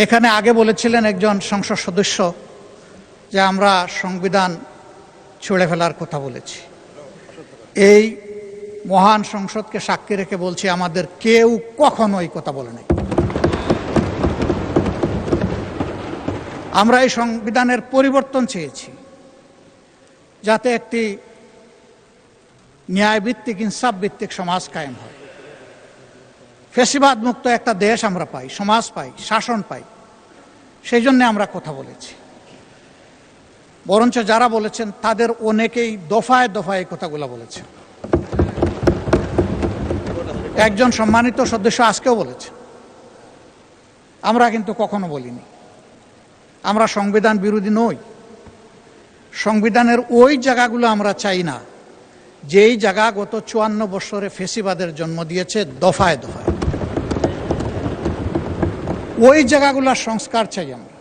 এখানে আগে বলেছিলেন একজন সংসদ সদস্য যে আমরা সংবিধান ছুঁড়ে ফেলার কথা বলেছি। এই মহান সংসদকে সাক্ষী রেখে বলছি, আমাদের কেউ কখনো এই কথা বলে নাই। আমরা এই সংবিধানের পরিবর্তন চেয়েছি, যাতে একটি ন্যায়ভিত্তিক, ইনসাফ ভিত্তিক সমাজ কায়েম হয়, ফ্যাসিবাদ মুক্ত একটা দেশ আমরা পাই, সমাজ পাই, শাসন পাই। সেই জন্য আমরা কথা বলেছি। বরঞ্চ যারা বলেছেন তাদের অনেকেই দফায় দফায় এই কথাগুলো বলেছেন। একজন সম্মানিত সদস্য আজকেও বলেছেন, আমরা কিন্তু কখনো বলিনি আমরা সংবিধান বিরোধী নই। সংবিধানের ওই জায়গাগুলো আমরা চাই না যেই জায়গা গত ৫৪ বছরে ফ্যাসিবাদের জন্ম দিয়েছে দফায় দফায়। ওই জায়গাগুলোর সংস্কার চাই আমরা।